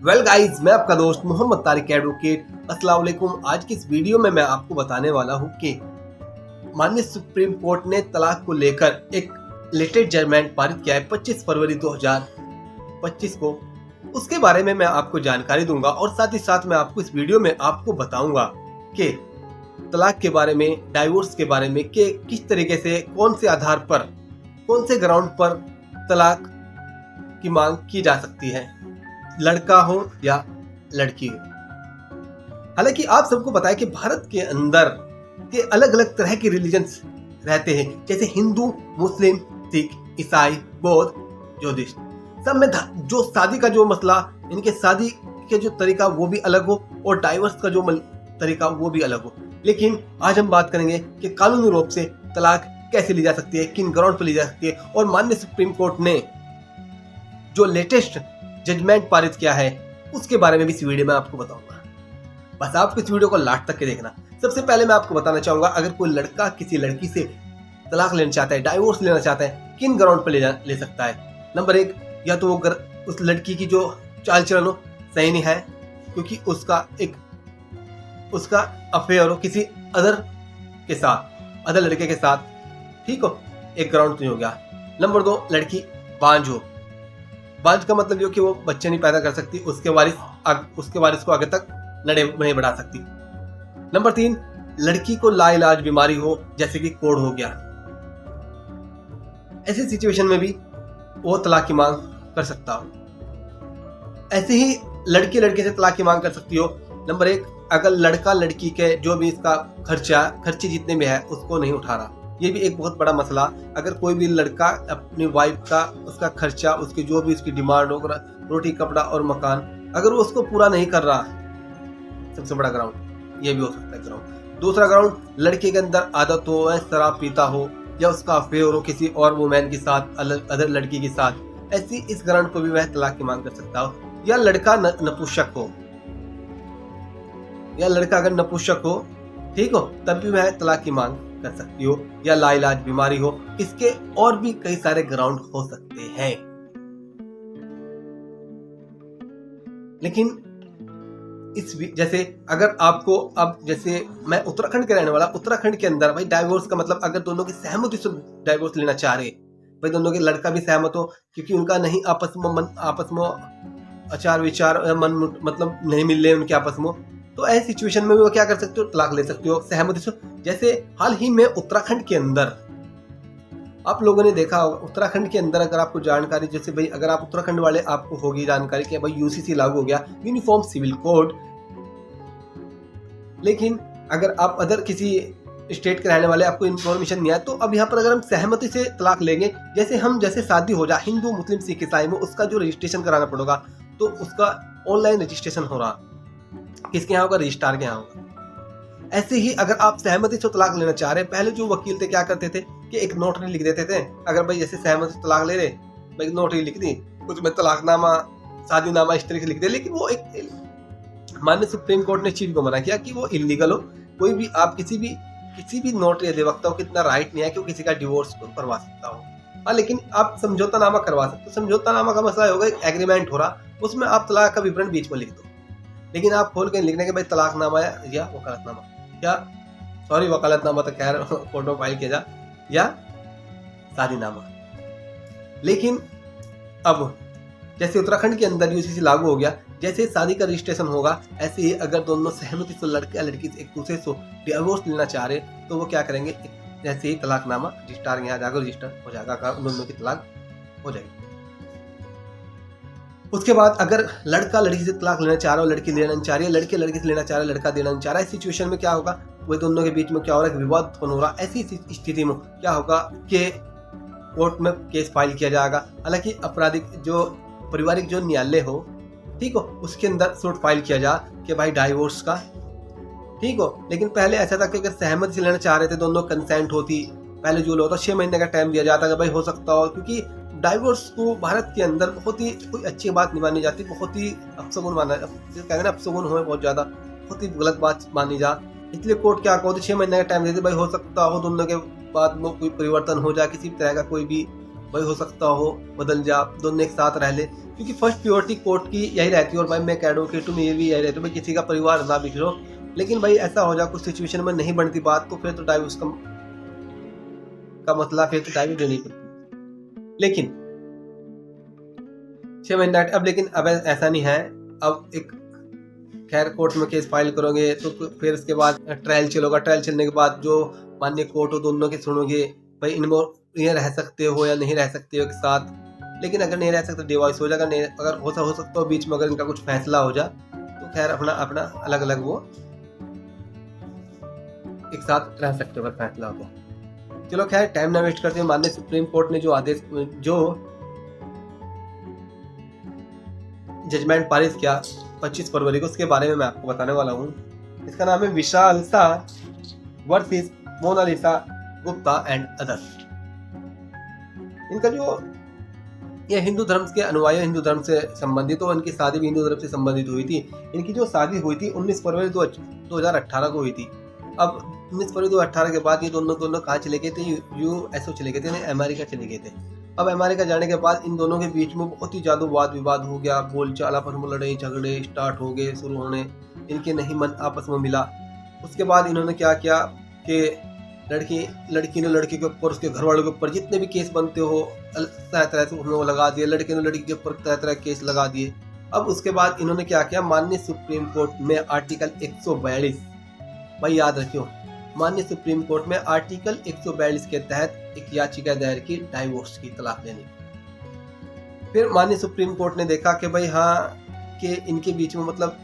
Well guys, मैं आपका दोस्त मोहम्मद तारिक एडवोकेट। अस्सलाम वालेकुम। आज की इस वीडियो में मैं आपको बताने वाला हूँ कि माननीय सुप्रीम कोर्ट ने तलाक को लेकर एक लेटेस्ट जजमेंट पारित किया है 25 फरवरी 2025 को। उसके बारे में मैं आपको जानकारी दूंगा और साथ ही साथ मैं आपको इस वीडियो में आपको बताऊंगा कि तलाक के बारे में, डाइवोर्स के बारे में, कि किस तरीके से, कौन से आधार पर, कौन से ग्राउंड पर तलाक की मांग की जा सकती है, लड़का हो या लड़की हो। हालांकि आप सबको पता है कि भारत के अंदर के अलग अलग तरह के रिलीजन्स रहते हैं, जैसे हिंदू, मुस्लिम, सिख, ईसाई, बौद्ध, ज्योतिष। सब में जो शादी का जो मसला, इनके शादी के जो तरीका वो भी अलग हो और डाइवर्स का जो तरीका वो भी अलग हो। लेकिन आज हम बात करेंगे कि कानूनी रूप से तलाक कैसे ली जा सकती है, किन ग्राउंड पर ली जा सकती है, और माननीय सुप्रीम कोर्ट ने जो लेटेस्ट जजमेंट पारित किया है उसके बारे में भी इस वीडियो में आपको बताऊंगा। बस आपको इस वीडियो को लास्ट तक के देखना। सबसे पहले मैं आपको बताना चाहूंगा, अगर कोई लड़का किसी लड़की से तलाक लेना चाहता है, डाइवोर्स लेना चाहता है, किन ग्राउंड पर ले सकता है। नंबर 1, या तो वो उस लड़की की जो चाल चलन हो सही नहीं है, क्योंकि उसका अफेयर हो किसी अदर के साथ, अदर लड़के के साथ, ठीक हो, एक ग्राउंड तो हो गया। नंबर 2, लड़की बांझ हो। बांझ का मतलब ये कि वो बच्चे नहीं पैदा कर सकती, उसके वारिस को आगे तक नहीं बढ़ा सकती। नंबर 3, लड़की को लाइलाज बीमारी हो, जैसे कि कोढ़ हो गया। ऐसी सिचुएशन में भी वो तलाक की मांग कर सकता हो। ऐसे ही लड़के से तलाक की मांग कर सकती हो। नंबर 1, अगर लड़का लड़की के जो भी इसका खर्चे जितने में है उसको नहीं उठा रहा। ये भी एक बहुत बड़ा मसला। अगर कोई भी लड़का अपनी वाइफ का, उसका खर्चा, उसकी जो भी उसकी डिमांड हो, रोटी, कपड़ा और मकान, अगर वो उसको पूरा नहीं कर रहा, सबसे बड़ा ग्राउंड ये भी हो सकता है ग्राउंड। दूसरा ग्राउंड, लड़के के अंदर आदत हो, वह शराब पीता हो, या उसका अफेयर हो किसी और वुमेन के साथ, अदर लड़की के साथ। ऐसी इस ग्राउंड पर भी वह तलाक की मांग कर सकता हो। या लड़का नपुंसक हो, या लड़का अगर नपुंसक हो, ठीक हो, तब भी वह तलाक की मांग कर सकती हो। या लाइलाज बीमारी हो। इसके और भी कई सारे ग्राउंड हो सकते हैं। लेकिन जैसे अगर आपको, अब जैसे मैं उत्तराखंड के रहने वाला, उत्तराखंड के अंदर भाई डाइवोर्स का मतलब अगर दोनों की सहमति से डाइवोर्स लेना चाह रहे, भाई दोनों के लड़का भी सहमत हो, क्योंकि उनका नहीं आपस में आचार विचार मतलब नहीं मिल रहे उनके आपस में, तो ऐसी सिचुएशन में भी वो क्या कर सकते हो, तलाक ले सकते हो सहमति से। जैसे हाल ही में उत्तराखंड के अंदर आप लोगों ने देखा होगा, उत्तराखंड के अंदर अगर आपको जानकारी, जैसे भाई अगर आप उत्तराखंड वाले, आपको होगी जानकारी कि भाई यूसीसी लागू हो गया, यूनिफॉर्म सिविल कोड। लेकिन अगर आप अदर किसी स्टेट के रहने वाले, आपको इन्फॉर्मेशन नहीं आया, तो अब यहाँ पर अगर हम सहमति से तलाक लेंगे, जैसे शादी हो जाए हिंदू, मुस्लिम, सिख, ईसाई में, उसका जो रजिस्ट्रेशन कराना पड़ेगा, तो उसका ऑनलाइन रजिस्ट्रेशन हो रहा, किसके यहाँ होगा, रजिस्ट्रार के यहाँ होगा। ऐसे ही अगर आप सहमति से तलाक लेना चाह रहे हैं, पहले जो वकील थे क्या करते थे कि एक नोटरी लिख देते थे। अगर भाई जैसे सहमति से तलाक ले रहे, भाई नोटरी लिख दी, उसमें तलाकनामा, शादीनामा इस तरीके से लिख दे। लेकिन वो एक माननीय सुप्रीम कोर्ट ने चीज को मना किया कि वो इलीगल हो। कोई भी आप किसी भी नोटरी अधिवक्ता को कितना राइट नहीं है कि वो किसी का डिवोर्स करवा सकता हो। हाँ, लेकिन आप समझौता नामा करवा सकते हो। समझौता नामा का मसला होगा, एक एग्रीमेंट हो रहा, उसमें आप तलाक का विवरण बीच में लिख दो। लेकिन आप खोल के लिखने के भाई तलाकनामा या वकालतनामा, वकालतनामा तो खैर फोटो फाइल किया जा, या शादीनामा। लेकिन अब जैसे उत्तराखंड के अंदर यूसीसी लागू हो गया, जैसे शादी का रजिस्ट्रेशन होगा, ऐसे ही अगर दोनों सहमति से लड़के या लड़की से एक दूसरे से डिवोर्स लेना चाह रहे, तो वो क्या करेंगे, जैसे ही तलाकनामा रजिस्ट्रार यहाँ जाकर रजिस्टर हो जाएगा, दोनों की तलाक हो जाएगी। उसके बाद अगर लड़का लड़की से तलाक लेना चाह रहा हो, लड़की लेना चाह रही है, लड़के लड़की से लेना चाह रहा है, लड़का देना चाह रहा है, इस सिचुएशन में क्या होगा, वो दोनों के बीच में क्या हो रहा है, विवाद उत्पन्न हो रहा है। ऐसी स्थिति में क्या होगा कि कोर्ट में केस फाइल किया जाएगा। हालांकि आपराधिक जो पारिवारिक जो न्यायालय हो, ठीक हो, उसके अंदर सूट फाइल किया जा कि भाई डाइवोर्स का, ठीक हो। लेकिन पहले ऐसा था कि अगर सहमति से लेना चाह रहे थे, दोनों कंसेंट होती, पहले जो होता 6 महीने का टाइम दिया जाता है, भाई हो सकता हो, क्योंकि डाइवोर्स को भारत के अंदर बहुत ही कोई अच्छी बात नहीं मानी जाती, बहुत ही अपशगुन माना, कहते हैं ना, अपशगुन हो बहुत ज्यादा, बहुत ही गलत बात मानी जा। इसलिए कोर्ट क्या कहते 6 महीने का टाइम देते, भाई हो सकता हो दोनों के बाद में कोई परिवर्तन हो जाए, किसी तरह का कोई भी भाई हो सकता हो बदल जा, दोनों एक साथ रह ले, क्योंकि फर्स्ट प्योरिटी कोर्ट की यही रहती है। और भाई मैं एक एडवोकेट हूँ, ये भी यही रहती है भाई किसी का परिवार ना बिखरो। लेकिन भाई ऐसा हो जा कुछ सिचुएशन में नहीं बनती बात, तो फिर तो डाइवोर्स का मतलब फिर तो डाइवोर्स देनी पड़ती। लेकिन 6 महीने अब, लेकिन अब ऐसा नहीं है। अब एक खैर कोर्ट में केस फाइल करोगे तो फिर उसके बाद ट्रायल चलेगा, ट्रायल चलने के बाद जो मान्य कोर्ट हो दोनों के सुनोगे भाई इनमें ये रह सकते हो या नहीं रह सकते हो एक साथ। लेकिन अगर नहीं रह सकते डिवोर्स हो जाएगा, नहीं अगर हो सकता हो बीच में अगर इनका कुछ फैसला हो जाए तो खैर अपना अपना अलग अलग वो एक साथ रह सकते हो अगर फैसला हो गया। चलो खैर टाइम ना वेस्ट करते हैं। माननीय सुप्रीम कोर्ट ने जो आदेश जो जजमेंट पारित किया 25 फरवरी को, उसके बारे में मैं आपको बताने वाला हूँ। इसका नाम है विशालता versus Monalisa Gupta and others. इनका जो ये हिंदू धर्म के अनुयायी, हिंदू धर्म से संबंधित हो, इनकी शादी भी हिंदू धर्म से संबंधित हुई थी। इनकी जो शादी हुई थी 19 फरवरी 2018 को हुई थी। अब 19 फरवरी 2018 के बाद ये दोनों कहाँ चले गए थे? यूएसओ चले गए थे, अमेरिका चले गए थे। अब अमेरिका जाने के बाद इन दोनों के बीच में बहुत ही ज़्यादा वाद विवाद हो गया, बोलचाल आपस में लड़ाई झगड़े स्टार्ट हो गए, शुरू होने, इनके नहीं मन आपस में मिला। उसके बाद इन्होंने क्या किया कि लड़की ने लड़के के ऊपर, उसके घर वालों के ऊपर जितने भी केस बनते हो तरह तरह से उन्होंने लगा दिए। लड़के ने लड़की के ऊपर तरह तरह केस लगा दिए। अब उसके बाद इन्होंने क्या किया, माननीय सुप्रीम कोर्ट में आर्टिकल 142, भाई याद रखियो, माननीय सुप्रीम कोर्ट में आर्टिकल 142 के तहत एक याचिका दायर की डाइवोर्स की, तलाक देने की। फिर माननीय सुप्रीम कोर्ट ने देखा कि भाई हाँ कि इनके बीच में मतलब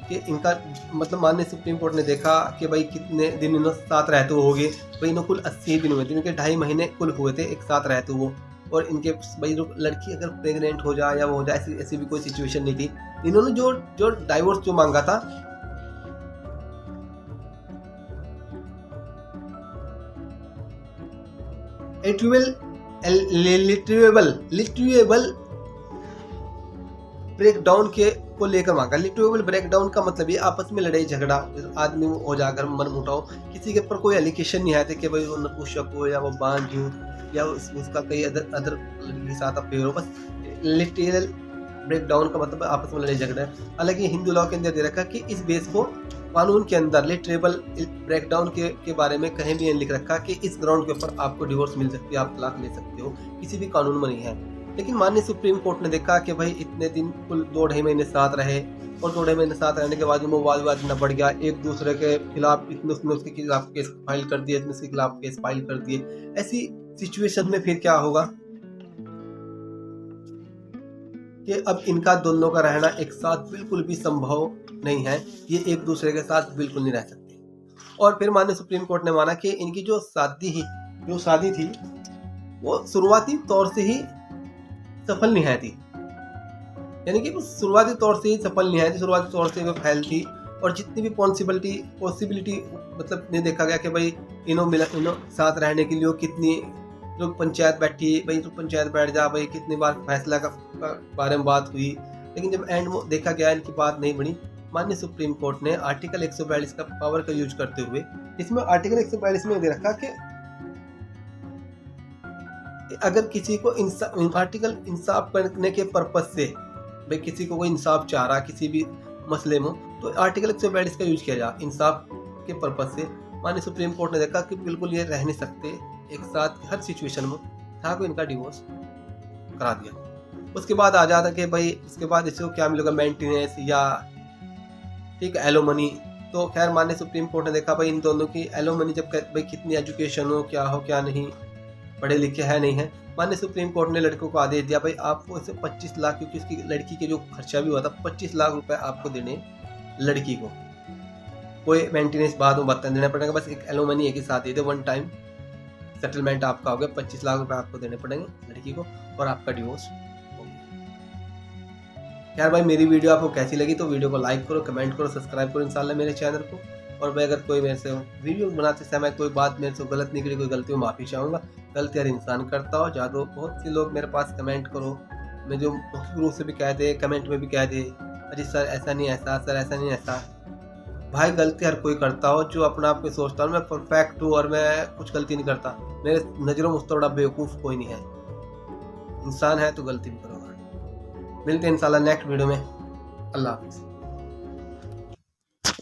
कि इनका मतलब माननीय सुप्रीम कोर्ट ने देखा कि भाई कितने दिन इन्होंने साथ रहते होंगे। भाई इन्होंने कुल 80 दिन हुए थे, इनके 2.5 महीने कुल हुए थे एक साथ रहते हुए। और इनके भाई जो लड़की अगर प्रेग्नेंट हो जाए या वो हो जाए, ऐसी भी कोई सिचुएशन नहीं थी। इन्होंने जो डाइवोर्स जो मांगा था, लिट्यूएबल ब्रेकडाउन को लेकर मांगा। लिट्यूएबल ब्रेकडाउन का मतलब ये आपस में लड़ाई झगड़ा आदमी हो जाकर मन मुटाओ, किसी के ऊपर कोई एलिगेशन नहीं आया था कि भाई वो नपुंसक हो या वो बांझ हो या उसका कई अदर लड़की के साथ अफेयर हो। बस लिट्यूएबल ब्रेकडाउन का मतलब आपस में लड़ाई झगड़ा है। हालांकि हिंदू लॉ के अंदर दे रखा कि इस बेस को कानून के अंदर लिटरेबल ब्रेकडाउन के बारे में कहीं भी लिख रखा कि इस ग्राउंड के ऊपर आपको डिवोर्स मिल सकती है, आप तलाक ले सकते हो, किसी भी कानून में नहीं है। लेकिन माननीय सुप्रीम कोर्ट ने देखा कि भाई इतने दिन कुल 2-2.5 महीने साथ रहे, और 2-2.5 महीने साथ रहने के बाद में वाद विवाद इतना बढ़ गया, एक दूसरे के खिलाफ इतने उसके खिलाफ केस फाइल कर दिए, इतने उसके खिलाफ केस फाइल कर दिए। ऐसी सिचुएशन में फिर क्या होगा कि अब इनका दोनों का रहना एक साथ बिल्कुल भी संभव नहीं है, ये एक दूसरे के साथ बिल्कुल नहीं रह सकते। और फिर माननीय सुप्रीम कोर्ट ने माना कि इनकी जो शादी थी वो शुरुआती तौर से ही सफल नहीं थी, यानी कि वो शुरुआती तौर से ही सफल नहीं थी, शुरुआती तौर से वो फैल थी। और जितनी भी पॉसिबिलिटी मतलब नहीं देखा गया कि भाई इन्हों साथ रहने के लिए कितनी लोग पंचायत बैठी, भाई तो पंचायत बैठ जा, भाई कितनी बार फैसला का बारे में बात हुई। लेकिन जब एंड में देखा गया इनकी बात नहीं बनी, माननीय सुप्रीम कोर्ट ने आर्टिकल 142 का पावर का यूज करते हुए, इसमें आर्टिकल 142 में दे रखा कि अगर किसी को आर्टिकल इंसाफ करने के पर्पज से, भाई किसी को कोई इंसाफ चाह रहा किसी भी मसले में, तो आर्टिकल 142 का यूज किया जाए इंसाफ के पर्पज से। माननीय सुप्रीम कोर्ट ने देखा कि बिल्कुल ये रह नहीं सकते एक साथ हर सिचुएशन में, था को इनका डिवोर्स करा दिया। उसके बाद आ जाता कि भाई उसके बाद इसको क्या मिलेगा, मेंटेनेंस या ठीक एलोमनी। तो खैर माननीय सुप्रीम कोर्ट ने देखा भाई इन दोनों की एलोमनी जब भाई कितनी एजुकेशन हो क्या नहीं, पढ़े लिखे है नहीं है। माननीय सुप्रीम कोर्ट ने लड़कों को आदेश दिया भाई आपको इसे 25 लाख, क्योंकि उसकी लड़की के जो खर्चा भी हुआ था 25 लाख रुपए आपको देने लड़की को, कोई मेंटेनेंस बाद में बता देना पड़ेगा, बस एक एलोमनी एक ही साथ दे दे, वन टाइम सेटलमेंट आपका हो गया, 25 लाख रुपए आपको देने पड़ेंगे लड़की को और आपका डिवोर्स हो गया। यार भाई मेरी वीडियो आपको कैसी लगी तो वीडियो को लाइक करो, कमेंट करो, सब्सक्राइब करो इंशाल्लाह मेरे चैनल को। और मैं अगर कोई मेरे से वीडियो बनाते समय कोई बात मेरे से गलत निकली, कोई गलती हो माफ़ी चाहूँगा। गलती हर इंसान करता हो, ज़्यादा बहुत से लोग मेरे पास कमेंट करो, मैं जो मुख्य रूप से भी कह दे, कमेंट में भी कह दे अरे सर ऐसा नहीं ऐसा, सर ऐसा नहीं ऐसा। भाई गलती हर कोई करता हो, जो अपना आप में सोचता हूँ मैं परफेक्ट हूँ और मैं कुछ गलती नहीं करता, मेरे नज़रों में उससे बड़ा बेवकूफ़ कोई नहीं है। इंसान है तो गलती भी करोगा। मिलते हैं इंशाल्लाह नेक्स्ट वीडियो में। अल्लाह हाफिज़।